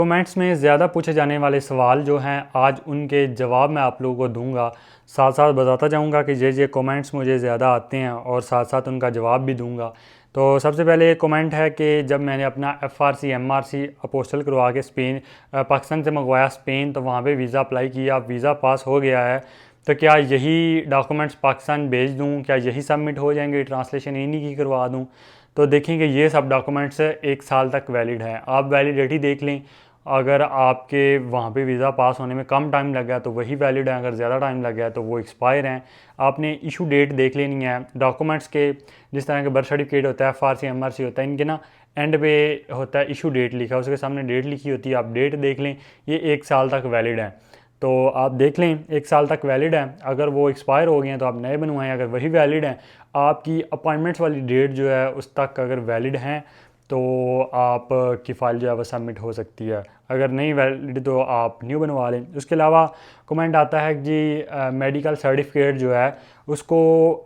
Comments में ज़्यादा पूछे जाने वाले सवाल जो हैं आज उनके जवाब मैं आप लोगों को दूंगा, साथ साथ बताता जाऊंगा कि ये कमेंट्स मुझे ज़्यादा आते हैं और साथ साथ उनका जवाब भी दूंगा। तो सबसे पहले ये कमेंट है कि जब मैंने अपना FRC MRC अपोस्टल करवा के स्पेन पाकिस्तान से मंगवाया स्पेन, तो वहाँ पे वीज़ा अप्लाई किया, वीज़ा पास हो गया है, तो क्या यही डॉक्यूमेंट्स पाकिस्तान भेज दूँ, क्या यही सबमिट हो जाएंगे, ट्रांसलेशन इन्हीं की करवा दूँ? तो देखेंगे ये सब डॉक्यूमेंट्स 1 साल तक वैलिड हैं। आप वैलिडिटी देख लें, अगर आपके वहाँ पे वीज़ा पास होने में कम टाइम लग गया तो वही वैलिड है, अगर ज़्यादा टाइम लग गया तो वो एक्सपायर हैं। आपने इशू डेट देख लेनी है डॉक्यूमेंट्स के, जिस तरह के बर्थ सर्टिफिकेट होता है, FRC MRC होता है, इनके ना एंड पे होता है इशू डेट लिखा, उसके सामने डेट लिखी होती है, आप डेट देख लें, ये 1 साल तक वैलिड है। तो आप देख लें 1 साल तक वैलिड है, अगर वो एक्सपायर हो गए हैं तो आप नए बनवाएं, अगर वही वैलिड हैं, आपकी अपॉइंटमेंट्स वाली डेट जो है उस तक अगर वैलिड हैं तो आप की फ़ाइल जो है वो सबमिट हो सकती है, अगर नहीं वैलिड तो आप न्यू बनवा लें। उसके अलावा कमेंट आता है कि जी मेडिकल सर्टिफिकेट जो है उसको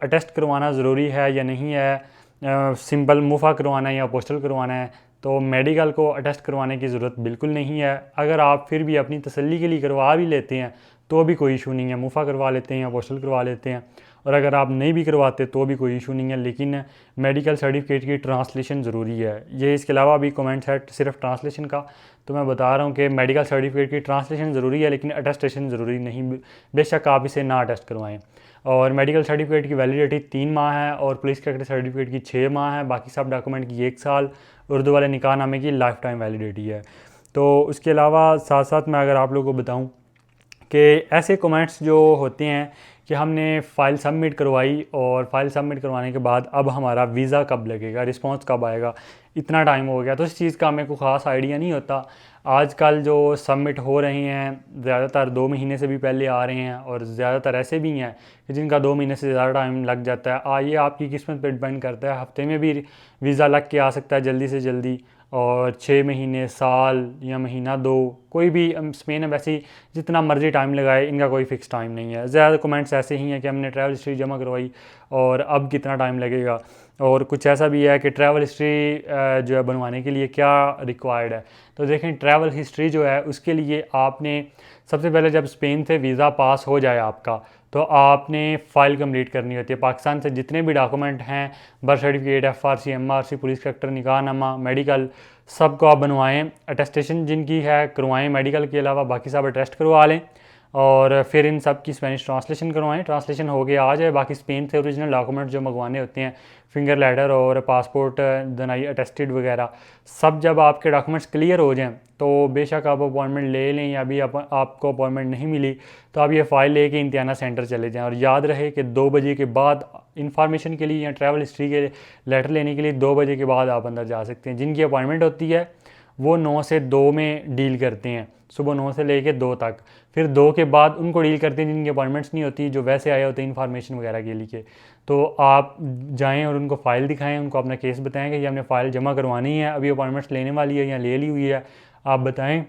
अटेस्ट करवाना ज़रूरी है या नहीं है, सिंपल मुफा करवाना है या पोस्टल करवाना है। तो मेडिकल को अटेस्ट करवाने की ज़रूरत बिल्कुल नहीं है, अगर आप फिर भी अपनी तसल्ली के लिए करवा भी लेते हैं तो भी कोई इशू नहीं है, मुफा करवा लेते हैं या पोस्टल करवा लेते हैं, और अगर आप नहीं भी करवाते तो भी कोई इशू नहीं है, लेकिन मेडिकल सर्टिफिकेट की ट्रांसलेशन ज़रूरी है। ये इसके अलावा भी कमेंट्स है सिर्फ ट्रांसलेशन का, तो मैं बता रहा हूँ कि मेडिकल सर्टिफिकेट की ट्रांसलेशन ज़रूरी है लेकिन अटेस्टेशन ज़रूरी नहीं, बेशक आप इसे ना अटेस्ट करवाएं। और मेडिकल सर्टिफिकेट की वैलिडिटी 3 माह है और पुलिस कैरेक्टर सर्टिफिकेट की 6 माह है, बाकी सब डॉक्यूमेंट की 1 साल, उर्दू वाले निकाहनामे की लाइफ टाइम वैलिडिटी है। तो उसके अलावा साथ साथ मैं अगर आप लोगों को बताऊँ कि ऐसे कमेंट्स जो होते हैं कि हमने फ़ाइल सबमिट करवाई और फ़ाइल सबमिट करवाने के बाद अब हमारा वीज़ा कब लगेगा, रिस्पांस कब आएगा, इतना टाइम हो गया, तो इस चीज़ का हमें कोई ख़ास आइडिया नहीं होता। आजकल जो सबमिट हो रहे हैं ज़्यादातर 2 महीने से भी पहले आ रहे हैं, और ज़्यादातर ऐसे भी हैं कि जिनका 2 महीने से ज़्यादा टाइम लग जाता है। ये आपकी किस्मत पर डिपेंड करता है, हफ्ते में भी वीज़ा लग के आ सकता है जल्दी से जल्दी, और 6 महीने, साल या महीना 2, कोई भी स्पेन एम्बेसी जितना मर्ज़ी टाइम लगाए, इनका कोई फ़िक्स टाइम नहीं है। ज़्यादा कमेंट्स ऐसे ही हैं कि हमने ट्रैवल हिस्ट्री जमा करवाई और अब कितना टाइम लगेगा, और कुछ ऐसा भी है कि ट्रैवल हिस्ट्री जो है बनवाने के लिए क्या रिक्वायर्ड है। तो देखें, ट्रैवल हिस्ट्री जो है उसके लिए आपने सबसे पहले जब स्पेन से वीज़ा पास हो जाए आपका, तो आपने फ़ाइल कंप्लीट करनी होती है। पाकिस्तान से जितने भी डॉक्यूमेंट हैं, birth certificate, FRC MRC, police character, निकाहनामा, मेडिकल, सब को आप बनवाएं। अटेस्टेशन जिनकी है करवाएं, मेडिकल के अलावा बाकी सब अटेस्ट करवा लें, और फिर इन सब की स्पेनिश ट्रांसलेशन करवाएं। ट्रांसलेशन हो गया आ जाए, बाकी स्पेन से ओरिजिनल डॉक्यूमेंट जो मंगवाने होते हैं, फिंगर लेटर और पासपोर्ट दनाई अटेस्टेड वगैरह, सब जब आपके डॉक्यूमेंट्स क्लियर हो जाएं तो बेशक आप अपॉइंटमेंट ले लें, या अभी आपको अपॉइंटमेंट नहीं मिली तो आप ये फ़ाइल लेके इम्तिहाना सेंटर चले जाएं। और याद रहे कि 2 बजे के बाद इंफॉर्मेशन के लिए या ट्रैवल हिस्ट्री के लेटर लेने के लिए 2 बजे के बाद आप अंदर जा सकते हैं। जिनकी अपॉइंटमेंट होती है वो 9 से 2 में डील करते हैं, सुबह 9 से लेके 2 तक, फिर 2 के बाद उनको डील करते हैं जिनकी अपॉइंटमेंट्स नहीं होती, जो वैसे आए होते हैं इन्फॉर्मेशन वगैरह के लिए। तो आप जाएं और उनको फ़ाइल दिखाएं, उनको अपना केस बताएं कि ये हमने फ़ाइल जमा करवानी है, अभी अपॉइंटमेंट्स लेने वाली है या ले ली हुई है, आप बताएं।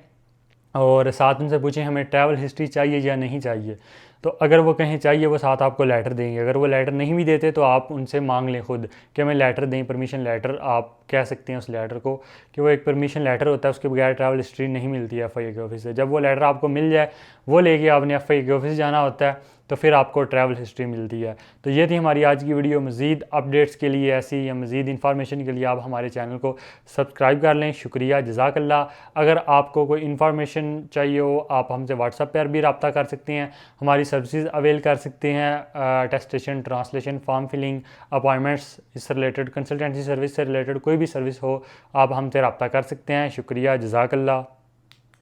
और साथ उनसे पूछें हमें ट्रैवल हिस्ट्री चाहिए या नहीं चाहिए। तो अगर वो कहीं चाहिए, वो साथ आपको लेटर देंगे। अगर वो लेटर नहीं भी देते तो आप उनसे मांग लें खुद कि हमें लेटर दें, परमिशन लेटर आप कह सकते हैं उस लेटर को, कि वो एक परमिशन लेटर होता है, उसके बगैर ट्रैवल हिस्ट्री नहीं मिलती है FIA के ऑफिस से। जब वो लेटर आपको मिल जाए, वो लेके आपने FIA के ऑफिस जाना होता है, तो फिर आपको ट्रैवल हिस्ट्री मिलती है। तो ये थी हमारी आज की वीडियो। मज़ीद अपडेट्स के लिए ऐसी या मज़ीद इन्फॉर्मेशन के लिए आप हमारे चैनल को सब्सक्राइब कर लें। शुक्रिया, जज़ाकल्लाह। अगर आपको कोई इन्फॉर्मेशन चाहिए हो, आप हमसे व्हाट्सएप पर भी रब्ता कर सकते हैं, हमारी सर्विसेज अवेल कर सकते हैं, attestation, translation, form filling, appointments, इससे रिलेटेड कंसल्टेंसी सर्विस से रिलेटेड कोई भी सर्विस हो, आप हमसे रब्ता कर सकते हैं। शुक्रिया, जज़ाकल्लाह।